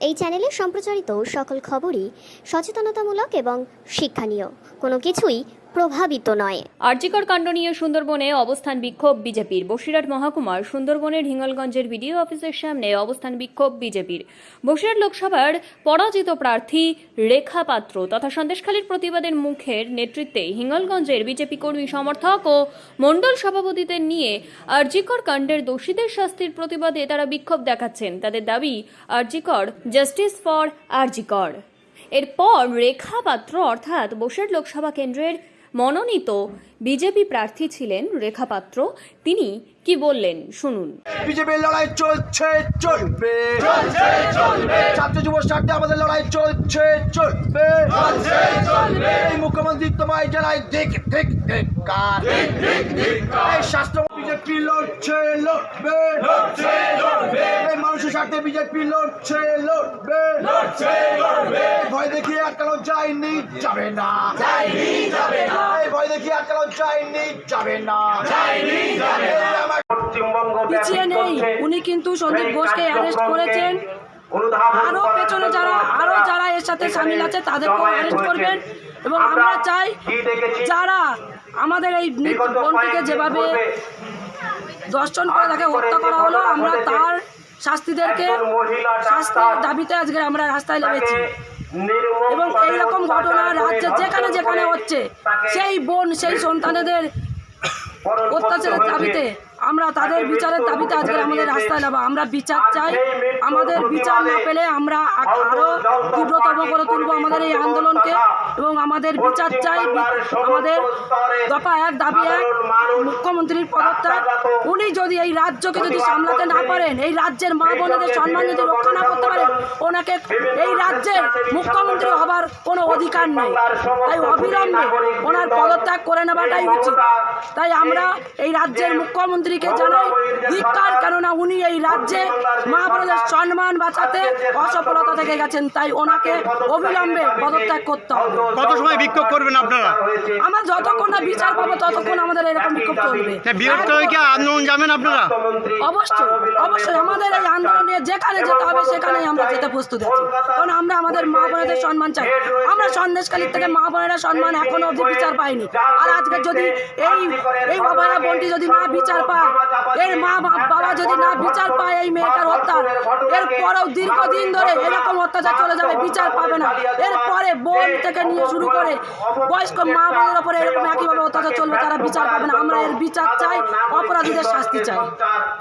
এই চ্যানেলে সম্প্রচারিত সকল খবরই সচেতনতামূলক এবং শিক্ষণীয়, কোনো কিছুই প্রভাবিত নয়। আরজিকর কাণ্ড নিয়ে সুন্দরবনে অবস্থান বিক্ষোভ বিজেপির। বসিরহাট মহকুমার সুন্দরবনের হিঙ্গলগঞ্জের বিডিও অফিসের সামনে অবস্থান বিক্ষোভ বিজেপির। বসিরহাট লোকসভার পরাজিত প্রার্থী রেখা পাত্র তথা সন্দেশখালীর প্রতিবাদের মুখের নেতৃত্বে হিঙ্গলগঞ্জের বিজেপি কর্মী সমর্থক ও মণ্ডল সভাপতিদের নিয়ে আরজিকর কাণ্ডের দোষীদের শাস্তির প্রতিবাদে তারা বিক্ষোভ দেখাচ্ছেন। তাদের দাবি আরজিকর, জাস্টিস ফর আরজিকর। এরপর রেখা পাত্র অর্থাৎ বসিরহাট লোকসভা কেন্দ্রের মনোনীত বিজেপি প্রার্থী ছিলেন রেখা পাত্র। তিনি কি বললেন শুনুন। বিজেপির লড়াই চলছে, চলবে, ছাত্র যুব স্বার্থে আমাদের লড়াই চলছে, চলবে, এই মুখ্যমন্ত্রী তোমায় জানাই দেখ দেখ দেখ কার এই শাস্ত্র বিজেপি লড়ছে, লড়বে, এই মানুষের স্বার্থে বিজেপি লড়ছে, লড়বে, ভয় দেখিয়ে আটকানো যায়নি, যাবে না, এই ভয় দেখিয়ে আটকানো যায়নি, যাবে না, পিছিয়ে নেই। উনি কিন্তু সন্দীপ ঘোষকে অ্যারেস্ট করেছেন। আরো পেছনে যারা এর সাথে সামিল আছে তাদেরকেও অ্যারেস্ট করবেন। এবং আমরা চাই যারা আমাদের এই বোনটিকে যেভাবে দর্শন করে তাকে হত্যা করা হলো, আমরা তার শাস্তির দাবিতে আজকে আমরা রাস্তায় নেমেছি। এবং এইরকম ঘটনা রাজ্যে যেখানে যেখানে হচ্ছে, সেই বোন সেই সন্তানেদের অত্যাচারের দাবিতে আমরা তাদের বিচারের দাবিতে আজকে আমাদের রাস্তায় নামা। আমরা বিচার চাই। আমাদের বিচার না পেলে আমরা আরো তীব্রতম করে তুলব আমাদের এই আন্দোলনকে। এবং আমাদের বিচার চাই। আমাদের দফা 1 দাবি 1, মুখ্যমন্ত্রীর পদত্যাগ। উনি যদি এই রাজ্যকে যদি সামলাতে না পারেন, এই রাজ্যের মা বোনেদের সম্মান যদি রক্ষা না করতে পারেন, ওনাকে এই রাজ্যের মুখ্যমন্ত্রী হবার কোনো অধিকার নেই। তাই অবিলম্বে ওনার পদত্যাগ করে নেওয়াটাই উচিত। তাই আমরা এই রাজ্যের মুখ্যমন্ত্রীকে জানাই ধিক্কার, কেননা উনি এই রাজ্যে মা বোনেদের সম্মান বাঁচাতে অসফলতা থেকে গেছেন। তাই ওনাকে অবিলম্বে পদত্যাগ করতে হবে। কত সময় বিক্ষোভ করবেন আপনারা? আমরা যতক্ষণ না বিচার পাবো ততক্ষণ আমাদের এরকম বিক্ষোভ চলবে। বিরক্ত হয়ে কি আন্দোলন যাবেন আপনারা? অবশ্যই অবশ্যই আমাদের এই আন্দোলনে যেখানে যেতে হবে সেখানেই আমরা যেতে প্রস্তুত আছি। কারণ আমরা আমাদের মা বোনেদের সম্মান চাই। আমরা সন্দেশখালীর থেকে মা বোনেরা সম্মান এখনো অবধি বিচার পাইনি। আর আজকে যদি এই অভয়া বোনটি যদি না বিচার পায়, এর মা বাবা যদি না বিচার পায় এই মেয়েটার হত্যা, এরপরেও দীর্ঘদিন ধরে এরকম অত্যাচার চলে যাবে, বিচার পাবে না। এরপরে বোন থেকে নিয়ে শুরু করে বয়স্ক মা বোনের ওপরে এরকম একইভাবে অত্যাচার চলবে, তারা বিচার পাবে না। আমরা এর বিচার চাই, অপরাধীদের শাস্তি চাই।